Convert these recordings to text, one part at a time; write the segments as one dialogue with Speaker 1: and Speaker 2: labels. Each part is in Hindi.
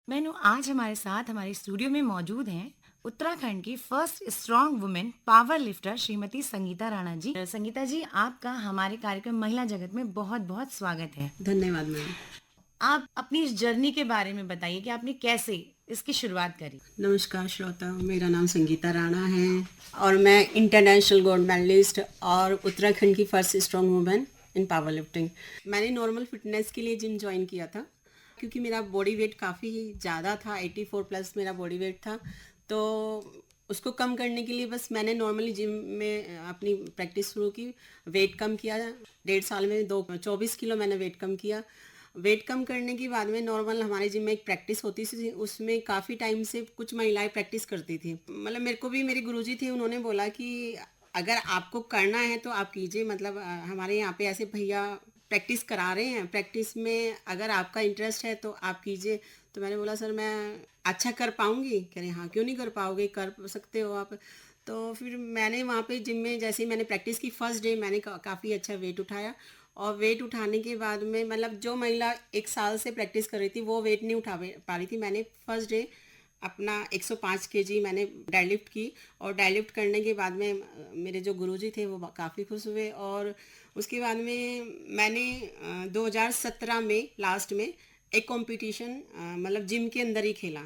Speaker 1: मैनू आज हमारे साथ हमारे स्टूडियो में मौजूद हैं उत्तराखंड की first strong women power lifter Shrimati Sangeeta Rana ji. Sangeeta ji, आपका हमारे कार्यक्रम महिला जगत में बहुत बहुत स्वागत है।
Speaker 2: धन्यवाद मैम।
Speaker 1: आप अपनी इस जर्नी के बारे में बताइए कि आपने कैसे इसकी शुरुआत करी।
Speaker 2: नमस्कार श्रोता, मेरा नाम संगीता राणा है और मैं इंटरनेशनल गोल्ड मेडलिस्ट और उत्तराखंड की first strong women in power lifting. मैंने नॉर्मल फिटनेस के लिए जिम ज्वाइन किया था क्योंकि मेरा बॉडी वेट काफ़ी ज़्यादा था, 84 प्लस मेरा बॉडी वेट था। तो उसको कम करने के लिए बस मैंने नॉर्मली जिम में अपनी प्रैक्टिस शुरू की। वेट कम किया, 1.5 साल में 24 किलो मैंने वेट कम किया। वेट कम करने के बाद में नॉर्मल हमारे जिम में एक प्रैक्टिस होती थी, उसमें काफ़ी टाइम से कुछ महिलाएं प्रैक्टिस करती थी। मतलब मेरे को भी मेरे गुरुजी थे, उन्होंने बोला कि अगर आपको करना है तो आप कीजिए। मतलब हमारे यहाँ पे ऐसे भैया प्रैक्टिस करा रहे हैं, प्रैक्टिस में अगर आपका इंटरेस्ट है तो आप कीजिए। तो मैंने बोला सर मैं अच्छा कर पाऊँगी? कह रहे हाँ, क्यों नहीं कर पाओगे, कर सकते हो आप। तो फिर मैंने वहाँ पे जिम में जैसे ही मैंने प्रैक्टिस की, फर्स्ट डे मैंने काफ़ी अच्छा वेट उठाया। और वेट उठाने के बाद में मतलब जो महिला 1 साल से प्रैक्टिस कर रही थी वो वेट नहीं उठा पा रही थी। मैंने फर्स्ट डे अपना 105 केजी मैंने डेडलिफ्ट की। और डेडलिफ्ट करने के बाद में मेरे जो गुरुजी थे वो काफ़ी खुश हुए। और उसके बाद में मैंने 2017 में लास्ट में एक कंपटीशन मतलब जिम के अंदर ही खेला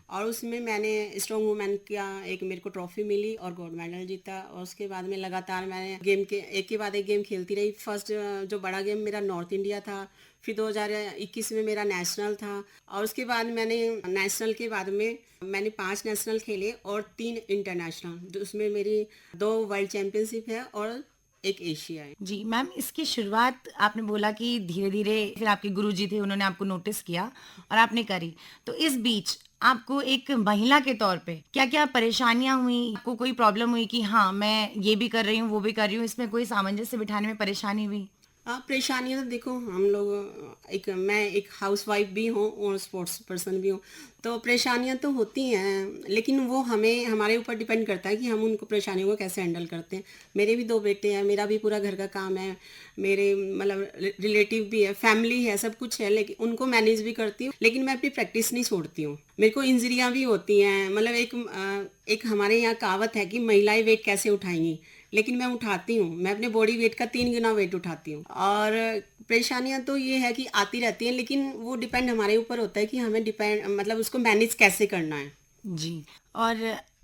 Speaker 2: और उसमें मैंने स्ट्रॉन्ग वुमेन का एक मेरे को ट्रॉफी मिली और गोल्ड मेडल जीता। और उसके बाद में लगातार मैंने गेम के एक के बाद एक गेम खेलती रही। फर्स्ट जो बड़ा गेम मेरा नॉर्थ इंडिया था, फिर 2021 में मेरा नेशनल था। और उसके बाद मैंने नेशनल के बाद में मैंने 5 नेशनल खेले और 3 इंटरनेशनल, उसमें मेरी 2 वर्ल्ड चैंपियनशिप है और एक एशिया है।
Speaker 1: जी मैम, इसकी शुरुआत आपने बोला कि धीरे धीरे फिर आपके गुरुजी थे, उन्होंने आपको नोटिस किया और आपने करी। तो इस बीच आपको एक महिला के तौर पे क्या क्या परेशानियां हुई, आपको कोई प्रॉब्लम हुई कि हाँ मैं ये भी कर रही हूँ वो भी कर रही हूँ, इसमें कोई सामंजस्य बिठाने में परेशानी हुई?
Speaker 2: परेशानियाँ तो देखो, हम लोग मैं एक हाउसवाइफ भी हूँ और स्पोर्ट्स पर्सन भी हूँ। तो परेशानियाँ तो होती हैं, लेकिन वो हमें हमारे ऊपर डिपेंड करता है कि हम उनको परेशानियों को कैसे हैंडल करते हैं। मेरे भी 2 बेटे हैं, मेरा भी पूरा घर का काम है, मेरे मतलब रिलेटिव भी है, फैमिली है, सब कुछ है, लेकिन उनको मैनेज भी करती हूँ। लेकिन मैं अपनी प्रैक्टिस नहीं छोड़ती हूँ। मेरे को इंजरियाँ भी होती हैं। मतलब एक हमारे यहाँ कहावत है कि महिलाएं वेट कैसे उठाएंगी, लेकिन मैं उठाती हूँ। मैं अपने बॉडी वेट का 3 गुना वेट उठाती हूँ। और परेशानियाँ तो ये है कि आती रहती हैं, लेकिन वो डिपेंड हमारे ऊपर होता है कि हमें डिपेंड मतलब उसको मैनेज कैसे करना है।
Speaker 1: जी। और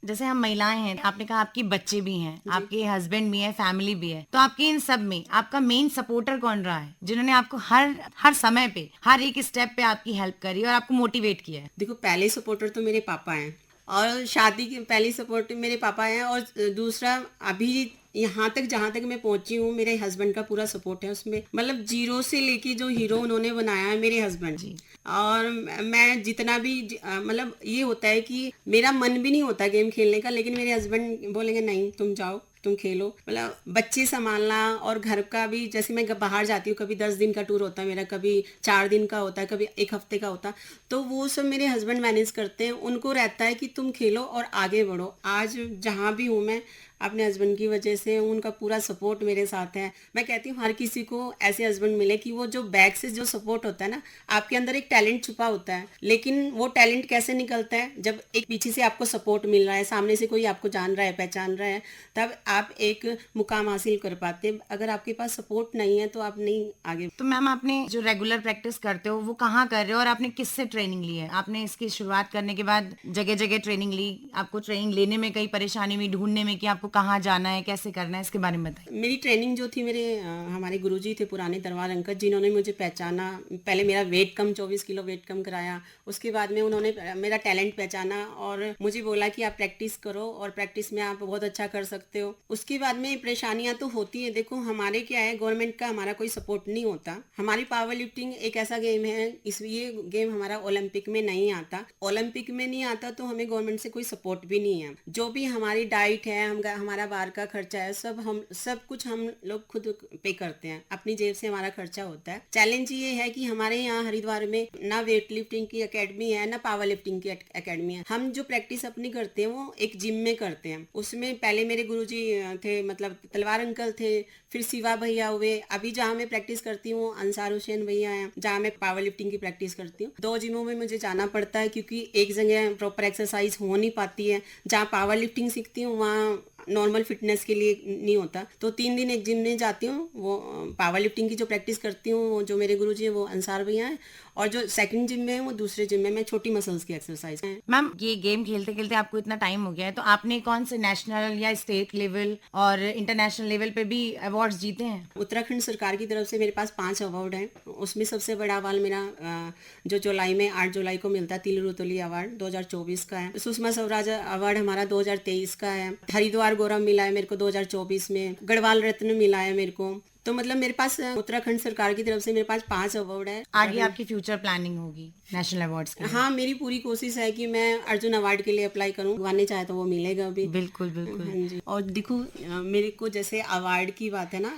Speaker 1: जैसे हम महिलाएं हैं, आपने कहा आपके बच्चे भी हैं,
Speaker 2: जी।
Speaker 1: आपके हस्बैंड भी है, फैमिली भी है, तो आपके इन सब में आपका मेन सपोर्टर कौन रहा है, जिन्होंने आपको हर हर समय पे हर एक स्टेप पे आपकी हेल्प करी और आपको मोटिवेट किया है?
Speaker 2: देखो, पहले सपोर्टर तो मेरे पापा हैं और शादी के पहली सपोर्ट मेरे पापा हैं। और दूसरा, अभी यहाँ तक जहाँ तक मैं पहुंची हूँ, मेरे हस्बैंड का पूरा सपोर्ट है उसमें। मतलब जीरो से लेके जो हीरो उन्होंने बनाया है मेरे हस्बैंड।
Speaker 1: जी।
Speaker 2: और मैं जितना भी मतलब ये होता है कि मेरा मन भी नहीं होता गेम खेलने का, लेकिन मेरे हस्बैंड बोलेंगे नहीं तुम जाओ, तुम खेलो। मतलब बच्चे संभालना और घर का भी, जैसे मैं बाहर जाती हूँ, कभी 10 दिन का टूर होता है मेरा, कभी 4 दिन का होता है, कभी एक हफ्ते का होता है। तो वो सब मेरे हस्बैंड मैनेज करते हैं। उनको रहता है कि तुम खेलो और आगे बढ़ो। आज जहाँ भी हूँ मैं अपने हस्बैंड की वजह से, उनका पूरा सपोर्ट मेरे साथ है। मैं कहती हूँ हर किसी को ऐसे हस्बैंड मिले कि वो जो बैक से जो सपोर्ट होता है ना, आपके अंदर एक टैलेंट छुपा होता है, लेकिन वो टैलेंट कैसे निकलता है, जब एक पीछे से आपको सपोर्ट मिल रहा है, सामने से कोई आपको जान रहा है, पहचान रहा है, तब आप एक मुकाम हासिल कर पाते हैं। अगर आपके पास सपोर्ट नहीं है तो आप नहीं आगे।
Speaker 1: तो मैम, आपने जो रेगुलर प्रैक्टिस करते हो वो कहाँ कर रहे हो और आपने किससे ट्रेनिंग ली है? आपने इसकी शुरुआत करने के बाद जगह जगह ट्रेनिंग ली, आपको ट्रेनिंग लेने में कई परेशानी हुई, ढूंढने में कि आपको कहाँ जाना है, कैसे करना है, इसके बारे में बताइए।
Speaker 2: मेरी ट्रेनिंग जो थी, मेरे हमारे गुरुजी थे पुराने दरबार अंकल, जिन्होंने मुझे पहचाना। पहले मेरा वेट कम, 24 किलो वेट कम कराया। उसके बाद में उन्होंने मेरा टैलेंट पहचाना और मुझे बोला कि आप प्रैक्टिस करो और प्रैक्टिस में आप बहुत अच्छा कर सकते हो। उसके बाद में परेशानियां तो होती हैं। देखो, हमारे क्या है, गवर्नमेंट का हमारा कोई सपोर्ट नहीं होता। हमारी पावर लिफ्टिंग एक ऐसा गेम है, इस ये गेम हमारा ओलंपिक में नहीं आता। ओलंपिक में नहीं आता तो हमें गवर्नमेंट से कोई सपोर्ट भी नहीं है। जो भी हमारी डाइट है, हमारा बाहर का खर्चा है, सब कुछ हम लोग खुद पे करते हैं, अपनी जेब से हमारा खर्चा होता है। चैलेंज ये है कि हमारे यहाँ हरिद्वार में ना वेट लिफ्टिंग की एकेडमी है, ना पावर लिफ्टिंग की एकेडमी है। हम जो प्रैक्टिस अपनी करते हैं वो एक जिम में करते हैं। उसमें पहले मेरे गुरुजी थे, मतलब तलवार अंकल थे, फिर शिवा भैया हुए। अभी जहाँ मैं प्रैक्टिस करती हूँ अंसार हुसैन भैया हैं, जहाँ मैं पावर लिफ्टिंग की प्रैक्टिस करती हूँ। 2 जिमों में मुझे जाना पड़ता है क्योंकि एक जगह प्रॉपर एक्सरसाइज हो नहीं पाती है। जहाँ पावर लिफ्टिंग सीखती हूँ वहाँ नॉर्मल फिटनेस के लिए नहीं होता, तो 3 दिन एक जिम में जाती हूँ। वो पावर लिफ्टिंग की जो प्रैक्टिस करती हूँ, जो मेरे गुरुजी हैं वो अंसार भैया हैं, और जो सेकंड जिम में है वो दूसरे जिम में मैं छोटी मसल्स की एक्सरसाइज है।
Speaker 1: मैम ये गेम खेलते खेलते आपको इतना टाइम हो गया है, तो आपने कौन से नेशनल या स्टेट लेवल और इंटरनेशनल लेवल पे भी अवार्ड्स जीते हैं?
Speaker 2: उत्तराखंड सरकार की तरफ से मेरे पास 5 अवार्ड हैं। उसमें सबसे बड़ा अवार्ड मेरा जो जुलाई में 8 जुलाई को मिलता है, तिल रुतोली अवार्ड 2024 का है। सुषमा स्वराज अवार्ड हमारा 2023 का है। हरिद्वार गौरव मिला है मेरे को 2024 में। गढ़वाल रत्न मिला है मेरे को। तो मतलब मेरे पास उत्तराखंड सरकार की तरफ से मेरे पास 5 अवार्ड है।
Speaker 1: आगे आपकी फ्यूचर प्लानिंग होगी नेशनल अवार्ड्स की?
Speaker 2: हाँ, मेरी पूरी कोशिश है कि मैं अर्जुन अवार्ड के लिए अप्लाई करूँ। भगवान ने चाहे तो वो मिलेगा भी।
Speaker 1: बिल्कुल बिल्कुल।
Speaker 2: हाँ जी। और देखो मेरे को जैसे अवार्ड की बात है ना,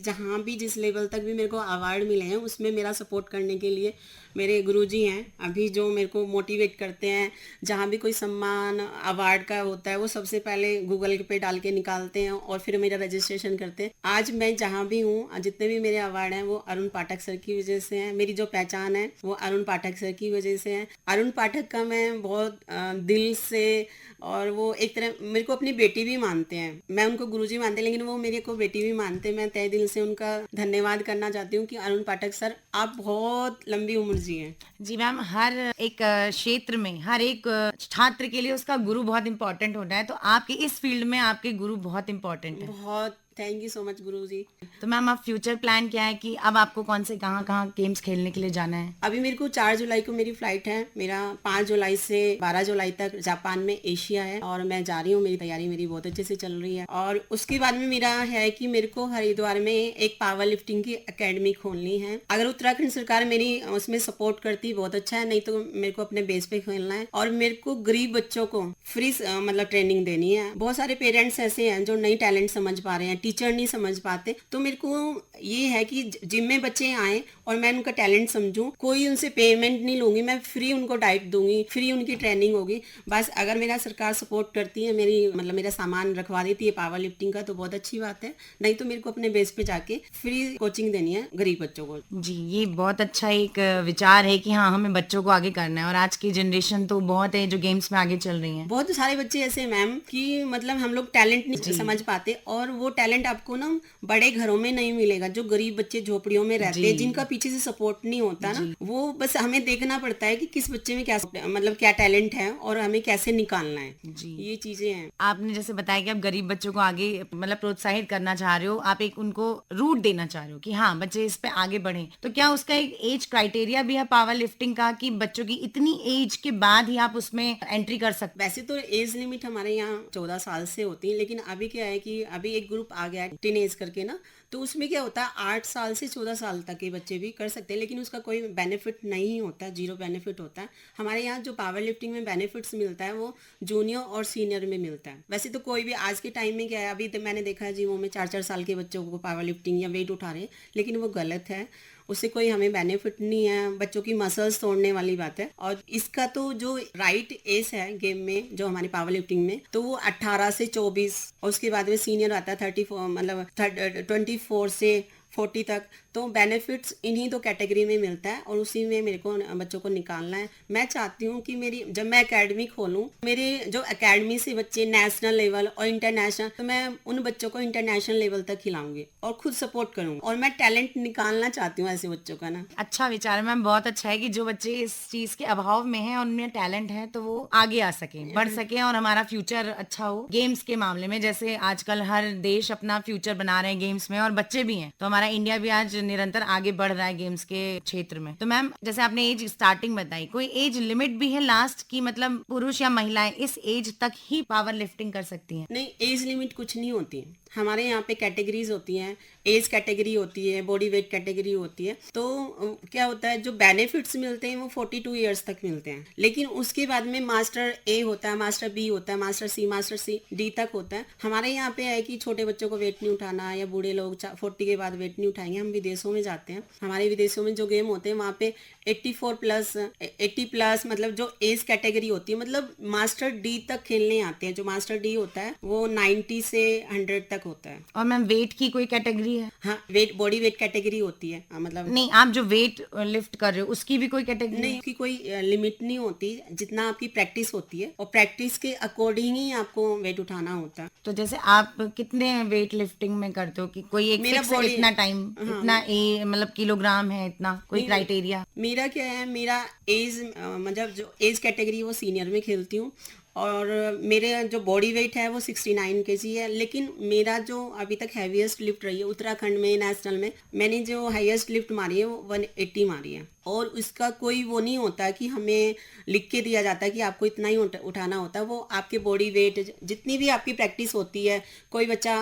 Speaker 2: जहाँ भी जिस लेवल तक भी मेरे को अवार्ड मिले हैं उसमें मेरा सपोर्ट करने के लिए मेरे गुरुजी हैं अभी, जो मेरे को मोटिवेट करते हैं। जहाँ भी कोई सम्मान अवार्ड का होता है वो सबसे पहले गूगल पे डाल के निकालते हैं और फिर मेरा रजिस्ट्रेशन करते हैं। आज मैं जहाँ भी हूँ, जितने भी मेरे अवार्ड हैं वो अरुण पाठक सर की वजह से हैं। मेरी जो पहचान है वो अरुण पाठक सर की वजह से है। अरुण पाठक का मैं बहुत दिल से, और वो एक तरह मेरे को अपनी बेटी भी मानते हैं। मैं उनको गुरुजी मानते हैं लेकिन वो मेरे को बेटी भी मानते हैं। मैं तहे दिल से उनका धन्यवाद करना चाहती हूँ कि अरुण पाठक सर, आप बहुत लंबी उम्र जिए।
Speaker 1: जी मैम, हर एक क्षेत्र में हर एक छात्र के लिए उसका गुरु बहुत इंपॉर्टेंट होता है, तो आपके इस फील्ड में आपके गुरु बहुत इंपॉर्टेंट है।
Speaker 2: बहुत थैंक यू सो मच गुरुजी।
Speaker 1: तो मैम अब फ्यूचर प्लान क्या है कि अब आपको कौन से कहाँ कहाँ गेम्स खेलने के लिए जाना है?
Speaker 2: अभी मेरे को 4 जुलाई को मेरी फ्लाइट है। मेरा 5 जुलाई से 12 जुलाई तक जापान में एशिया है और मैं जा रही हूँ। मेरी तैयारी मेरी बहुत अच्छे से चल रही है। और उसके बाद में मेरा है कि मेरे को हरिद्वार में एक पावर लिफ्टिंग की एकेडमी खोलनी है। अगर उत्तराखंड सरकार मेरी उसमें सपोर्ट करती बहुत अच्छा है, नहीं तो मेरे को अपने बेस पे खेलना है। और मेरे को गरीब बच्चों को फ्री मतलब ट्रेनिंग देनी है। बहुत सारे पेरेंट्स ऐसे हैं जो नई टैलेंट समझ पा रहे हैं, टीचर नहीं समझ पाते, तो मेरे को ये है कि जिम में बच्चे आए और मैं उनका टैलेंट समझूं। कोई उनसे पेमेंट नहीं लूंगी, मैं फ्री उनको डाइट दूंगी, फ्री उनकी ट्रेनिंग होगी। बस अगर मेरा सरकार सपोर्ट करती है, मेरा सामान रखवा देती है पावर लिफ्टिंग का, तो बहुत अच्छी बात है। नहीं तो मेरे को अपने बेस पे जाके फ्री कोचिंग देनी है गरीब बच्चों को।
Speaker 1: जी, ये बहुत अच्छा एक विचार है कि हाँ, हमें बच्चों को आगे करना है। और आज की जनरेशन तो बहुत है जो गेम्स में आगे चल रही है।
Speaker 2: बहुत सारे बच्चे ऐसे मैम कि मतलब हम लोग टैलेंट नहीं समझ पाते, और वो टैलेंट आपको ना बड़े घरों में नहीं मिलेगा। जो गरीब बच्चे झोपड़ियों में रहते हैं, जिनका पीछे से सपोर्ट नहीं होता ना, वो बस हमें देखना पड़ता है कि किस बच्चे में क्या टैलेंट है और हमें कैसे निकालना है। जी, ये चीजें हैं।
Speaker 1: आपने जैसे बताया कि आप गरीब बच्चों को आगे प्रोत्साहित करना चाह रहे हो, आप एक उनको रूट देना चाह रहे हो कि हाँ, बच्चे इस पे आगे बढ़े। तो क्या उसका एक एज क्राइटेरिया भी है पावर लिफ्टिंग का कि बच्चों की इतनी एज के बाद ही आप उसमें एंट्री कर सकते?
Speaker 2: वैसे तो एज लिमिट हमारे यहाँ 14 साल से होती है, लेकिन अभी क्या है कि अभी एक ग्रुप आ गया है टीनेज करके ना, तो उसमें क्या होता है 8 साल से 14 साल तक के बच्चे भी कर सकते हैं, लेकिन उसका कोई बेनिफिट नहीं होता, 0 बेनिफिट होता है। हमारे यहाँ जो पावर लिफ्टिंग में बेनिफिट्स मिलता है वो जूनियर और सीनियर में मिलता है। वैसे तो कोई भी आज के टाइम में क्या है, अभी तो मैंने देखा है जिमों में 4-4 साल के बच्चों को पावर लिफ्टिंग या वेट उठा रहे हैं, लेकिन वो गलत है। उससे कोई हमें बेनिफिट नहीं है, बच्चों की मसल्स तोड़ने वाली बात है। और इसका तो जो राइट एज है गेम में, जो हमारी पावर लिफ्टिंग में, तो वो 18 से 24, और उसके बाद में सीनियर आता है 24 से 40 तक। तो बेनिफिट्स इन्हीं दो कैटेगरी में मिलता है और उसी में मेरे को बच्चों को निकालना है। मैं चाहती हूँ कि जब मैं एकेडमी खोलूँ, मेरे जो एकेडमी से बच्चे नेशनल लेवल और इंटरनेशनल, तो मैं उन बच्चों को इंटरनेशनल लेवल तक खिलाऊंगी और खुद सपोर्ट करूँगी। और मैं टैलेंट निकालना चाहती हूँ ऐसे बच्चों का ना।
Speaker 1: अच्छा विचार है मैम, बहुत अच्छा है कि जो बच्चे इस चीज के अभाव में हैं और उनमें टैलेंट है तो वो आगे आ सके, बढ़ सके और हमारा फ्यूचर अच्छा हो गेम्स के मामले में। जैसे आजकल हर देश अपना फ्यूचर बना रहे हैं गेम्स में, और बच्चे भी हैं, तो हमारा इंडिया भी आज निरंतर आगे बढ़ रहा है गेम्स के क्षेत्र में। तो मैम जैसे आपने एज स्टार्टिंग बताई, कोई एज लिमिट भी है लास्ट की, मतलब पुरुष या महिलाएं इस एज तक ही पावर लिफ्टिंग कर सकती हैं?
Speaker 2: नहीं, एज लिमिट कुछ नहीं होती है। हमारे यहाँ पे कैटेगरीज होती हैं, एज कैटेगरी होती है, बॉडी वेट कैटेगरी होती है। तो क्या होता है, जो बेनिफिट्स मिलते हैं वो 42 ईयर्स तक मिलते हैं, लेकिन उसके बाद में मास्टर ए होता है, मास्टर बी होता है, मास्टर सी डी तक होता है। हमारे यहाँ पे है कि छोटे बच्चों को वेट नहीं उठाना, या बूढ़े लोग 40 के बाद वेट नहीं उठाएंगे। हम विदेशों में जाते हैं, हमारे विदेशों में जो गेम होते हैं वहाँ पे 84 प्लस 80 प्लस मतलब जो एज कैटेगरी होती है, मतलब मास्टर डी तक खेलने आते हैं। जो मास्टर डी होता है वो 90 से 100 तक होता है।
Speaker 1: और मैम वेट की कोई कैटेगरी है?
Speaker 2: हाँ, वेट बॉडी वेट कैटेगरी होती है। मतलब
Speaker 1: नहीं, आप जो वेट लिफ्ट कर रहे हो उसकी भी कोई कैटेगरी?
Speaker 2: नहीं, उसकी कोई लिमिट नहीं होती, जितना आपकी प्रैक्टिस होती है और प्रैक्टिस के अकॉर्डिंग ही आपको वेट उठाना होता है।
Speaker 1: तो जैसे आप कितने वेट लिफ्टिंग में करते हो कि कोई एक
Speaker 2: मेरा
Speaker 1: फिक्स है,
Speaker 2: body-
Speaker 1: इतना टाइम,
Speaker 2: हाँ।
Speaker 1: इतना मतलब किलोग्राम है, इतना कोई
Speaker 2: नहीं,
Speaker 1: क्राइटेरिया?
Speaker 2: मेरा क्या है, मेरा एज मतलब जो एज कैटेगरी वो सीनियर में खेलती हूँ, और मेरे जो बॉडी वेट है वो 69 केजी है। लेकिन मेरा जो अभी तक हैवीएस्ट लिफ्ट रही है उत्तराखंड में, नेशनल में, मैंने जो हाईएस्ट लिफ्ट मारी है वो 180 मारी है। और उसका कोई वो नहीं होता कि हमें लिख के दिया जाता है कि आपको इतना ही उठाना होता है। वो आपके बॉडी वेट, जितनी भी आपकी प्रैक्टिस होती है, कोई बच्चा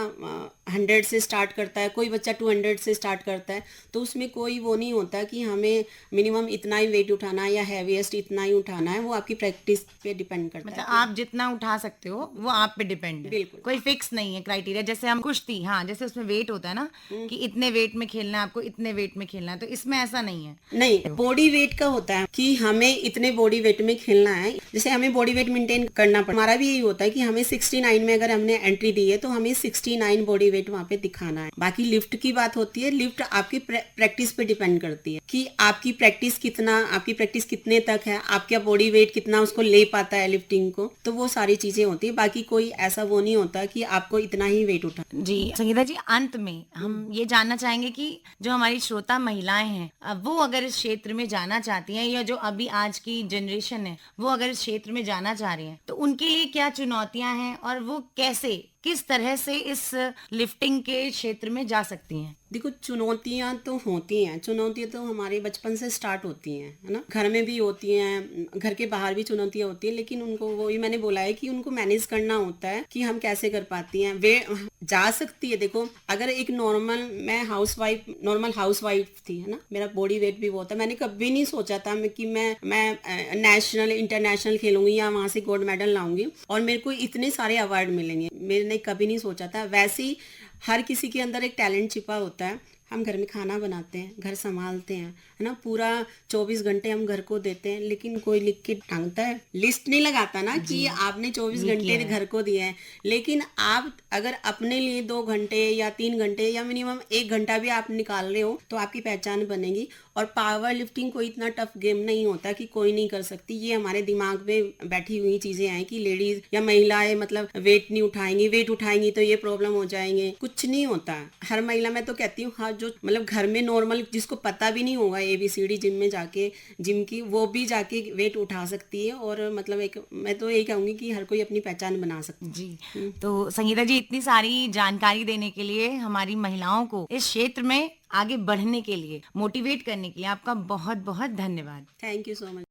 Speaker 2: 100 से स्टार्ट करता है, कोई बच्चा 200 से स्टार्ट करता है, तो उसमें कोई वो नहीं होता कि हमें मिनिमम इतना ही वेट उठाना है या हैवीएस्ट इतना ही उठाना है। वो आपकी प्रैक्टिस पे डिपेंड करता
Speaker 1: मतलब
Speaker 2: है।
Speaker 1: आप जितना उठा सकते हो वो आप पे डिपेंड है,
Speaker 2: बिल्कुल।
Speaker 1: कोई फिक्स नहीं है क्राइटेरिया। जैसे हम कुश्ती, हाँ, जैसे उसमें वेट होता है ना कि इतने वेट में खेलना है आपको, इतने वेट में खेलना है, तो इसमें ऐसा नहीं है।
Speaker 2: नहीं, बॉडी वेट का होता है कि हमें इतने बॉडी वेट में खेलना है। जैसे हमें बॉडी वेट मेंटेन करना पड़ता है, हमारा भी यही होता है कि हमें 69 में अगर हमने एंट्री दी है तो हमें 69 बॉडी वेट वहाँ पे दिखाना है। बाकी लिफ्ट की बात होती है, लिफ्ट आपकी प्रैक्टिस पे डिपेंड करती है कि आपकी प्रैक्टिस कितने तक है, आपका बॉडी वेट कितना उसको ले पाता है लिफ्टिंग को। तो वो सारी चीजें होती है। बाकी कोई ऐसा वो नहीं होता कि आपको इतना ही वेट उठा।
Speaker 1: जी संगीता जी, अंत में हम ये जानना चाहेंगे कि जो हमारी श्रोता महिलाएं हैं, वो अगर इस क्षेत्र में जाना चाहती हैं, या जो अभी आज की जनरेशन है वो अगर इस क्षेत्र में जाना चाह रही हैं, तो उनके लिए क्या चुनौतियां हैं और वो कैसे, किस तरह से इस लिफ्टिंग के क्षेत्र में जा सकती हैं?
Speaker 2: देखो, चुनौतियां तो होती हैं, चुनौतियां तो हमारे बचपन से स्टार्ट होती हैं, है ना। घर में भी होती हैं, घर के बाहर भी चुनौतियां होती हैं, लेकिन उनको वही मैंने बोला है कि उनको मैनेज करना होता है कि हम कैसे कर पाती हैं। वे जा सकती है। देखो, अगर एक मैं नॉर्मल हाउस वाइफ थी, है ना, मेरा बॉडी वेट भी बहुत है, मैंने कभी नहीं सोचा था कि मैं नेशनल इंटरनेशनल खेलूंगी या वहां से गोल्ड मेडल लाऊंगी और मेरे को इतने सारे अवार्ड मिलेंगे। मैंने कभी नहीं सोचा था। वैसे ही हर किसी के अंदर एक टैलेंट छिपा होता है। हम घर में खाना बनाते हैं, घर संभालते हैं, है ना, पूरा 24 घंटे हम घर को देते हैं, लेकिन कोई लिख के टांगता है, लिस्ट नहीं लगाता ना कि आपने 24 घंटे घर को दिया है। लेकिन आप अगर अपने लिए 2 घंटे या 3 घंटे या मिनिमम 1 घंटा भी आप निकाल रहे हो तो आपकी पहचान बनेगी। और पावर लिफ्टिंग कोई इतना टफ गेम नहीं होता कि कोई नहीं कर सकती। ये हमारे दिमाग में बैठी हुई चीजें हैं कि लेडीज या महिलाएं मतलब वेट नहीं उठाएंगी, वेट उठाएंगी तो ये प्रॉब्लम हो जाएंगे। कुछ नहीं होता। हर महिला, मैं तो कहती हूँ, हाँ, जो मतलब घर में नॉर्मल जिसको पता भी नहीं होगा ABCD जिम में जाके, जिम की, वो भी जाके वेट उठा सकती है। और मतलब मैं तो यही कहूंगी कि हर कोई अपनी पहचान बना सकती है।
Speaker 1: जी, तो संगीता जी, इतनी सारी जानकारी देने के लिए, हमारी महिलाओं को इस क्षेत्र में आगे बढ़ने के लिए मोटिवेट करने के लिए आपका बहुत बहुत धन्यवाद।
Speaker 2: Thank you so much.